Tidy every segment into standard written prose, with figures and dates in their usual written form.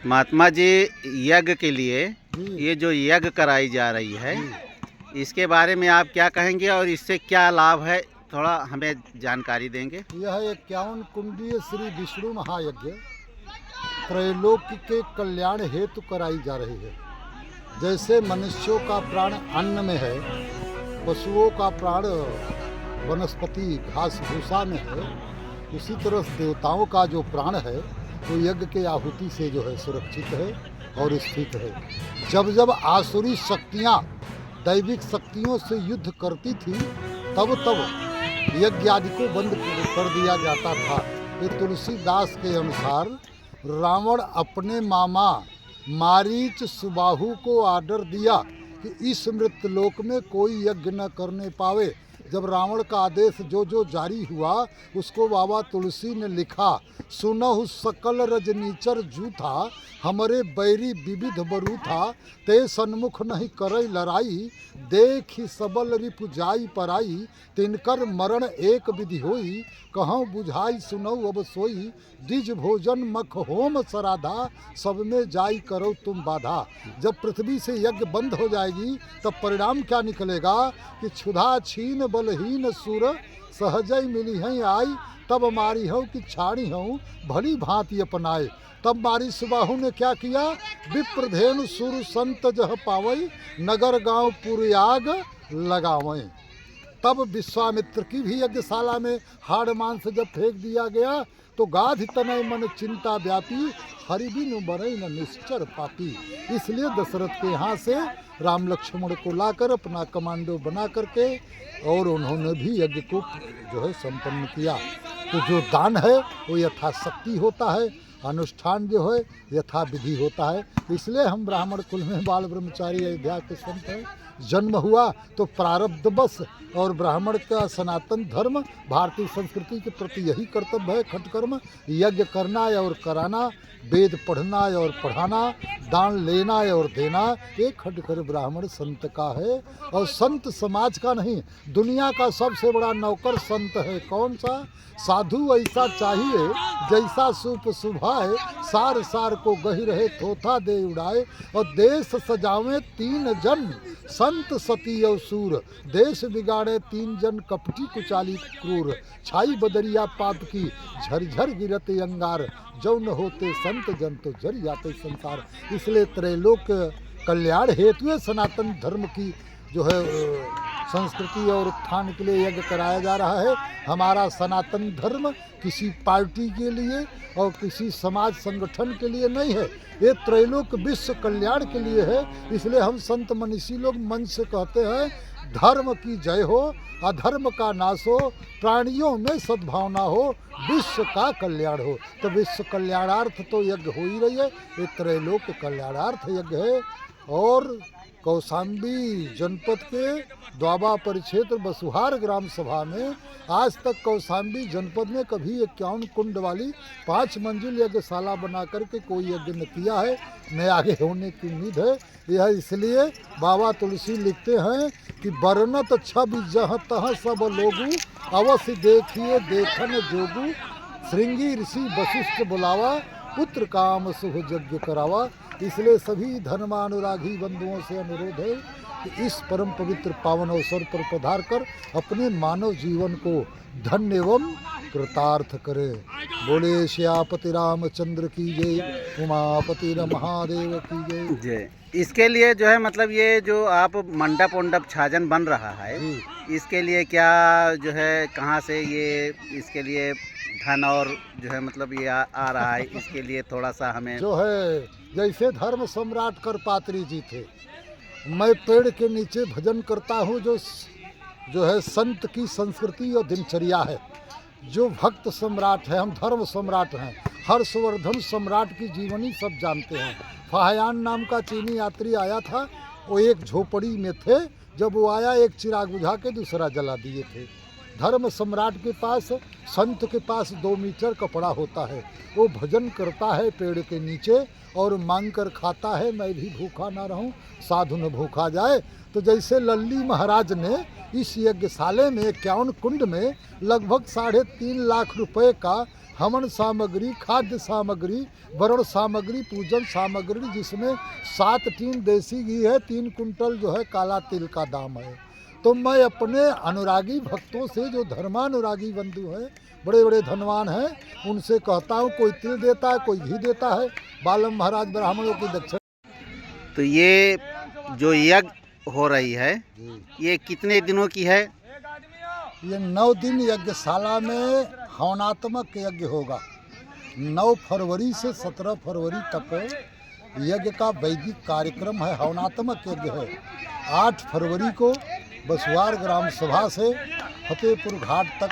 महात्मा जी, यज्ञ के लिए जी। ये जो यज्ञ कराई जा रही है, जी। इसके बारे में आप क्या कहेंगे और इससे क्या लाभ है, थोड़ा हमें जानकारी देंगे। यह 51 कुंडीय श्री विष्णु महायज्ञ त्रैलोक के कल्याण हेतु कराई जा रही है। जैसे मनुष्यों का प्राण अन्न में है, पशुओं का प्राण वनस्पति घास भूसा में है, उसी तरह देवताओं का जो प्राण है वो यज्ञ के आहुति से जो है सुरक्षित है और स्थित है। जब जब आसुरी शक्तियाँ दैविक शक्तियों से युद्ध करती थी तब तब यज्ञ आदि को बंद कर दिया जाता था। ये तुलसीदास के अनुसार रावण अपने मामा मारीच सुबाहु को आर्डर दिया कि इस मृत्यलोक में कोई यज्ञ न करने पावे। जब रावण का आदेश जो जारी हुआ उसको बाबा तुलसी ने लिखा, सुनहु सकल रजनीचर जूथा, हमरे बैरी विविध बरू था, ते सन्मुख नहीं करई लड़ाई, देखी सबल रिपु जाई पराई, तिनकर मरण एक विधि होई, कहूँ बुझाई सुनऊ अब सोई, द्विज भोजन मख होम सराधा, सब में जाई करो तुम बाधा। जब पृथ्वी से यज्ञ बंद हो जाएगी तब परिणाम क्या निकलेगा कि क्षुधा छीन बलहीन सुर, सहजई मिली हैं आई, तब मारी हूँ कि छाड़ी हूँ भली भांति अपनाए। तब मारी सुबाहु ने क्या किया, विप्रधेनु सुर संत जह पावई, नगर गांव पुरयाग लगावई। तब विश्वामित्र की भी यज्ञशाला में हाड़ मांस जब फेंक दिया गया तो गाध तनय मन चिंता व्यापी, हरिबिनु बरई न निश्चर पापी। इसलिए दशरथ के यहाँ से राम लक्ष्मण को लाकर अपना कमांडो बना करके और उन्होंने भी यज्ञ को जो है संपन्न किया। तो जो दान है वो यथाशक्ति होता है, अनुष्ठान जो है यथा विधि होता है। इसलिए हम ब्राह्मण कुल में बाल ब्रह्मचारी अयोध्या के संत हैं। जन्म हुआ तो प्रारब्ध बस, और ब्राह्मण का सनातन धर्म भारतीय संस्कृति के प्रति यही कर्तव्य है, खटकर्म, यज्ञ करना है और कराना, वेद पढ़ना है और पढ़ाना, दान लेना है और देना, ये खटकर ब्राह्मण संत का है। और संत समाज का नहीं, दुनिया का सबसे बड़ा नौकर संत है। कौन सा? साधु ऐसा चाहिए जैसा सूप सुभाए, सार सार को गही रहे थोथा दे उड़ाए, और देश सजावे 3 जन संत सती और सूर, देश बिगाड़े 3 जन कपटी कुचाली क्रूर, छाई बदरिया पाप की झरझर गिरत अंगार, जो न होते संत जन तो जर जाते संसार। इसलिए त्रैलोक कल्याण हेतु सनातन धर्म की जो है संस्कृति और उत्थान के लिए यज्ञ कराया जा रहा है। हमारा सनातन धर्म किसी पार्टी के लिए और किसी समाज संगठन के लिए नहीं है, ये त्रैलोक विश्व कल्याण के लिए है। इसलिए हम संत मनीषी लोग मन से कहते हैं, धर्म की जय हो, अधर्म का नाश हो, प्राणियों में सद्भावना हो, विश्व का कल्याण हो। तो विश्व कल्याणार्थ तो यज्ञ हो ही रही है, ये त्रैलोक कल्याणार्थ यज्ञ है। और कौशाम्बी जनपद के द्वाबा परिक्षेत्र बसुहार ग्राम सभा में आज तक कौशाम्बी जनपद में कभी 51 कुंड वाली 5 मंजिल यज्ञशाला बना करके कोई यज्ञ न किया है, न आगे होने की उम्मीद है। यह इसलिए बाबा तुलसी लिखते हैं कि बरनत छवि जहाँ तहाँ सब लोगू, अवश्य देखिए देखन जोगू, श्रृंगी ऋषि वशिष्ठ बुलावा, पुत्र काम शुभ यज्ञ करावा। इसलिए सभी धर्मानुरागी बंधुओं से अनुरोध है कि इस परम पवित्र पावन अवसर पर पधार कर अपने मानव जीवन को धन्य एवं कृतार्थ करें। बोले श्यापति रामचंद्र की जय, उमापति महादेव की जय जय। इसके लिए जो है मतलब ये जो आप मंडप उंडप छाजन बन रहा है, इसके लिए क्या जो है कहाँ से ये इसके लिए धन और जो है मतलब ये आ रहा है, इसके लिए थोड़ा सा हमें जो है, जैसे धर्म सम्राट करपात्री जी थे, मैं पेड़ के नीचे भजन करता हूँ, जो है संत की संस्कृति और दिनचर्या है। जो भक्त सम्राट है, हम धर्म सम्राट हैं। हर्षवर्धन सम्राट की जीवनी सब जानते हैं। फाहयान नाम का चीनी यात्री आया था, वो एक झोपड़ी में थे, जब वो आया एक चिराग बुझा के दूसरा जला दिए थे। धर्म सम्राट के पास, संत के पास 2 मीटर कपड़ा होता है। वो भजन करता है पेड़ के नीचे और मांग कर खाता है, मैं भी भूखा ना रहूं, साधु न भूखा जाए। तो जैसे लल्ली महाराज ने इस यज्ञशाले में 51 कुंड में लगभग 3.5 लाख रुपए का हवन सामग्री, खाद्य सामग्री, वरण सामग्री, पूजन सामग्री, जिसमें 7 टीन देसी घी है, 3 कुंटल जो है काला तिल का दाम है। तो मैं अपने अनुरागी भक्तों से, जो धर्मानुरागी बंधु हैं, बड़े बड़े धनवान हैं, उनसे कहता हूँ, कोई तिल देता है, कोई घी देता है, बालम महाराज ब्राह्मणों की दक्षिणा। तो ये जो यज्ञ हो रही है, ये कितने दिनों की है? ये 9 दिन यज्ञशाला में हवनात्मक यज्ञ होगा। 9 फरवरी से 17 फरवरी तक यज्ञ का वैदिक कार्यक्रम है, हवनात्मक यज्ञ है। 8 फरवरी को बसवार ग्राम सभा से फतेहपुर घाट तक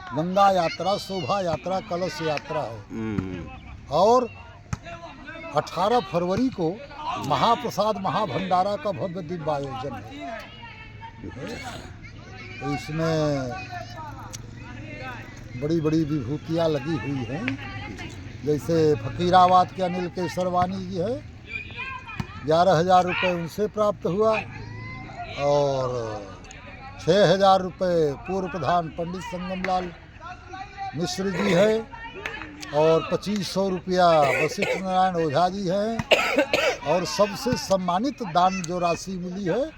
गंगा यात्रा, शोभा यात्रा, कलश यात्रा है। और 18 फरवरी को महाप्रसाद महाभंडारा का भव्य दिव्य आयोजन है। तो इसमें बड़ी बड़ी विभूतियाँ लगी हुई हैं, जैसे फकीराबाद के अनिल केसरवानी जी है, 11,000 रुपये उनसे प्राप्त हुआ, और 6,000 रुपये पूर्व प्रधान पंडित संगमलाल मिश्र जी है, और 2500 रुपया वशिष्ठ नारायण ओझा जी हैं, और सबसे सम्मानित दान जो राशि मिली है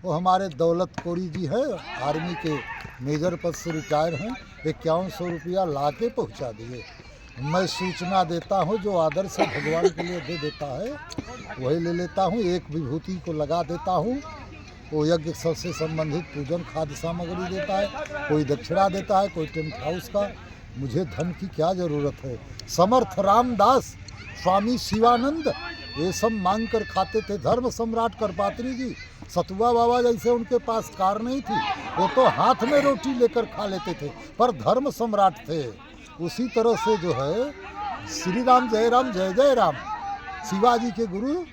वो हमारे दौलत कोरी जी है, आर्मी के मेजर पद से रिटायर हैं, 5100 रुपया ला के पहुँचा दिए। मैं सूचना देता हूँ, जो आदर से भगवान के लिए दे देता है वही ले लेता हूँ। एक विभूति को लगा देता हूँ, वो यज्ञ से संबंधित पूजन खाद्य सामग्री देता है, कोई दक्षिणा देता है, कोई टेंट हाउस का। मुझे धन की क्या ज़रूरत है। समर्थ रामदास, स्वामी शिवानंद, ये सब मांग कर खाते थे। धर्म सम्राट करपात्री जी, सतुआ बाबा जैसे उनके पास कार नहीं थी, वो तो हाथ में रोटी लेकर खा लेते थे, पर धर्म सम्राट थे। उसी तरह से जो है श्री राम जय जय राम, शिवाजी के गुरु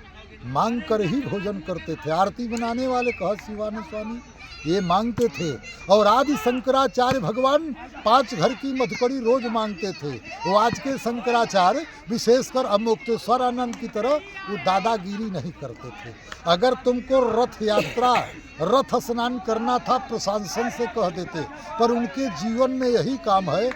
मांग कर ही भोजन करते थे। आरती बनाने वाले कहा शिवानंद स्वामी ये मांगते थे, और आदि शंकराचार्य भगवान 5 घर की मधुकड़ी रोज मांगते थे। वो आज के शंकराचार्य विशेषकर अमुक्तेश्वर आनंद की तरह वो दादागिरी नहीं करते थे। अगर तुमको रथ यात्रा, रथ स्नान करना था, प्रशासन से कह देते, पर उनके जीवन में यही काम है।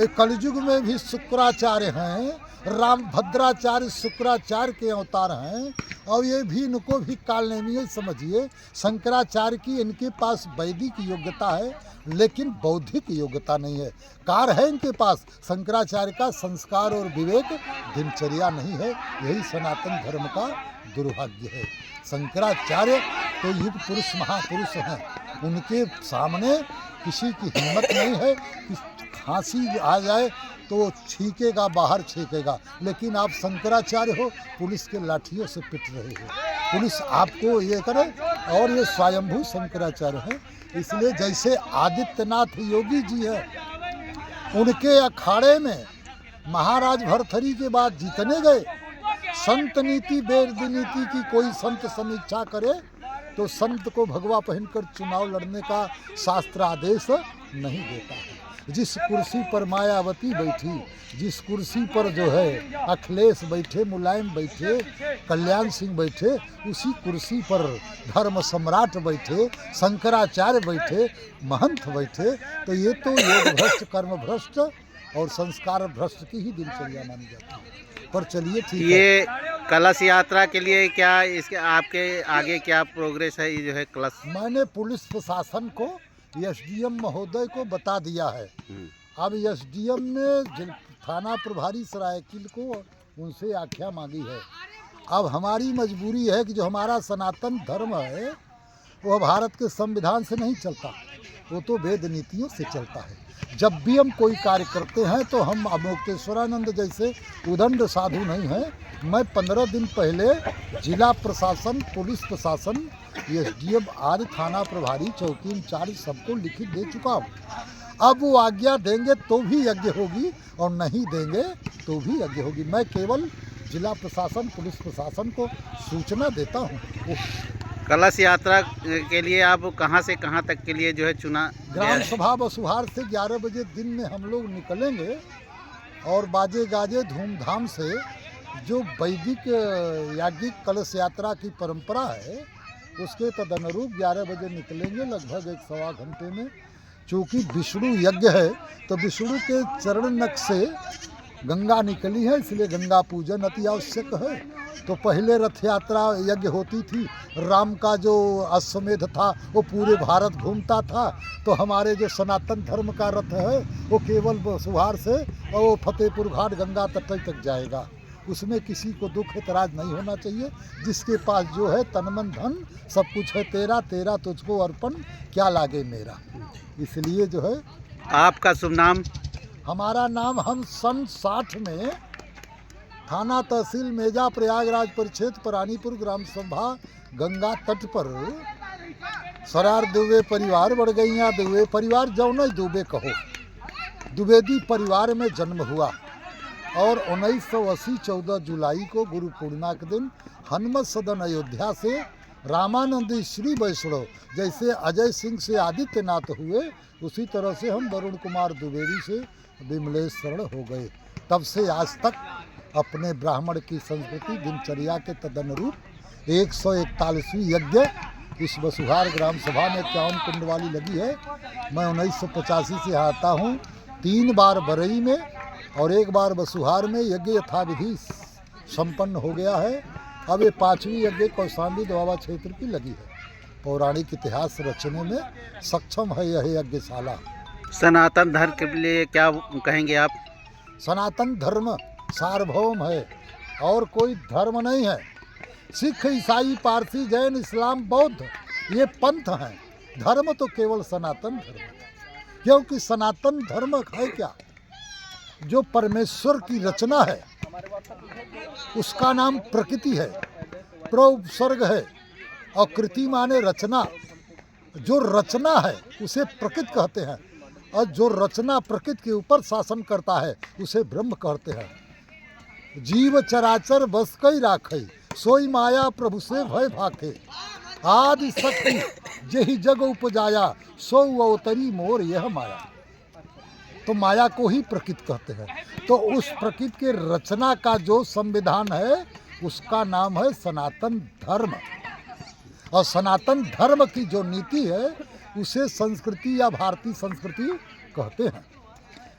कलयुग में भी शुक्राचार्य हैं, राम भद्राचार्य शुक्राचार्य के अवतार हैं, और ये भी इनको भी कालनेमी समझिए। शंकराचार्य की इनके पास वैदिक योग्यता है, लेकिन बौद्धिक योग्यता नहीं है। कार है इनके पास, शंकराचार्य का संस्कार और विवेक दिनचर्या नहीं है। यही सनातन धर्म का दुर्भाग्य है। शंकराचार्य तो युग पुरुष महापुरुष हैं, उनके सामने किसी की हिम्मत नहीं है कि खांसी आ जाए तो छींकेगा, बाहर छींकेगा। लेकिन आप शंकराचार्य हो, पुलिस के लाठियों से पिट रहे हो, पुलिस आपको ये करे। और ये स्वयंभू शंकराचार्य हैं। इसलिए जैसे आदित्यनाथ योगी जी है, उनके अखाड़े में महाराज भरथरी के बाद जितने गए, संत नीति वेद नीति की कोई संत समीक्षा करे तो संत को भगवा पहनकर चुनाव लड़ने का शास्त्र आदेश नहीं देता है। जिस कुर्सी पर मायावती बैठी, जिस कुर्सी पर जो है अखिलेश बैठे, मुलायम बैठे, कल्याण सिंह बैठे, उसी कुर्सी पर धर्म सम्राट बैठे, शंकराचार्य बैठे, महंत बैठे। तो ये तो योग भ्रष्ट, कर्म भ्रष्ट और संस्कार भ्रष्ट की ही दिनचर्या मानी जाती है। पर चलिए ठीक है। ये कलश यात्रा के लिए क्या इसके आपके आगे क्या प्रोग्रेस है? ये जो है कलश, मैंने पुलिस प्रशासन को, एसडीएम महोदय को बता दिया है। अब एसडीएम ने थाना प्रभारी सरायकिल को उनसे आज्ञा मांगी है। अब हमारी मजबूरी है कि जो हमारा सनातन धर्म है वह भारत के संविधान से नहीं चलता, वो तो वेद नीतियों से चलता है। जब भी हम कोई कार्य करते हैं तो हम अमुक्तेश्वरानंद जैसे उदंड साधु नहीं हैं। मैं 15 दिन पहले जिला प्रशासन, पुलिस प्रशासन, एसडीएम आदि थाना प्रभारी, चौकी इंचार्ज सबको लिखित दे चुका हूँ। अब वो आज्ञा देंगे तो भी यज्ञ होगी, और नहीं देंगे तो भी यज्ञ होगी। मैं केवल जिला प्रशासन, पुलिस प्रशासन को सूचना देता हूँ। कलश यात्रा के लिए आप कहाँ से कहाँ तक के लिए जो है चुना? ग्राम सभा बसुहार से 11 बजे दिन में हम लोग निकलेंगे और बाजे गाजे धूमधाम से जो वैदिक याज्ञिक कलश यात्रा की परंपरा है उसके तदनुरूप 11 बजे निकलेंगे लगभग 1-1.25 घंटे में। चूँकि विष्णु यज्ञ है तो विष्णु के चरण नख से गंगा निकली है, इसलिए गंगा पूजन अति आवश्यक है। तो पहले रथ यात्रा यज्ञ होती थी, राम का जो अश्वमेध था वो पूरे भारत घूमता था। तो हमारे जो सनातन धर्म का रथ है वो केवल बसुहार से और वो फतेहपुर घाट गंगा तट तक जाएगा। उसमें किसी को दुख एतराज नहीं होना चाहिए। जिसके पास जो है तन मन धन सब कुछ है तेरा, तेरा तुझको अर्पण क्या लागे मेरा। इसलिए जो है आपका शुभ नाम? हमारा नाम, हम सन 60 में थाना तहसील मेजा प्रयागराज परिक्षेत्र परानीपुर ग्राम सभा गंगा तट पर सरार दुबे परिवार बढ़ गई। यहाँ दुबे परिवार जो न दुबे कहो, द्विवेदी परिवार में जन्म हुआ और 1980 14 जुलाई को गुरु पूर्णिमा के दिन हनुमत सदन अयोध्या से रामानंदी श्री वैष्णव जैसे अजय सिंह से आदित्यनाथ हुए, उसी तरह से हम वरुण कुमार द्विवेदी से विमलेश शरण हो गए। तब से आज तक अपने ब्राह्मण की संस्कृति दिनचर्या के तदनुरूप 141वीं यज्ञ इस बसुहार ग्राम सभा में 51 कुंड वाली लगी है। मैं 1985 से आता हूँ, 3 बार बरई में और 1 बार बसुहार में यज्ञ यथाविधि संपन्न हो गया है। अब ये 5वीं यज्ञ कौशाम्बी दोआबा क्षेत्र की लगी है। पौराणिक इतिहास रचने में सक्षम है यह यज्ञशाला। सनातन धर्म के लिए क्या कहेंगे आप? सनातन धर्म सार्वभौम है और कोई धर्म नहीं है। सिख, ईसाई, पारसी, जैन, इस्लाम, बौद्ध ये पंथ हैं। धर्म तो केवल सनातन धर्म है। क्योंकि सनातन धर्म है क्या? जो परमेश्वर की रचना है उसका नाम प्रकृति है, प्रोपसर्ग है और कृति माने रचना। जो रचना है उसे प्रकृति कहते हैं और जो रचना प्रकृति के ऊपर शासन करता है उसे ब्रह्म कहते हैं। जीव चराचर बस कई राखई, सोई माया प्रभु से भय भाखे। आदि शक्ति जही जग उपजाया, सो अवतरी मोर यह माया। तो माया को ही प्रकृति कहते हैं। तो उस प्रकृति के रचना का जो संविधान है उसका नाम है सनातन धर्म। और सनातन धर्म की जो नीति है उसे संस्कृति या भारतीय संस्कृति कहते हैं।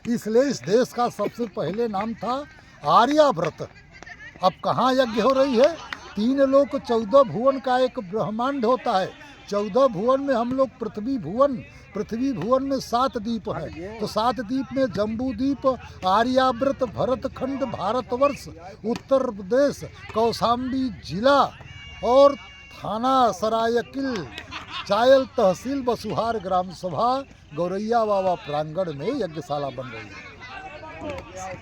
इसलिए इस देश का सबसे पहले नाम था आर्याव्रत। अब कहाँ यज्ञ हो रही है? 3 लोक 14 भुवन का एक ब्रह्मांड होता है। 14 भुवन में हम लोग पृथ्वी भुवन में 7 द्वीप हैं। तो 7 द्वीप में जम्बू द्वीप, आर्याव्रत, भरतखंड, भारतवर्ष, उत्तर प्रदेश, कौशाम्बी जिला और थाना सरायकिल चायल तहसील बसुहार ग्राम सभा गौरैया बाबा प्रांगण में यज्ञशाला बन रही है।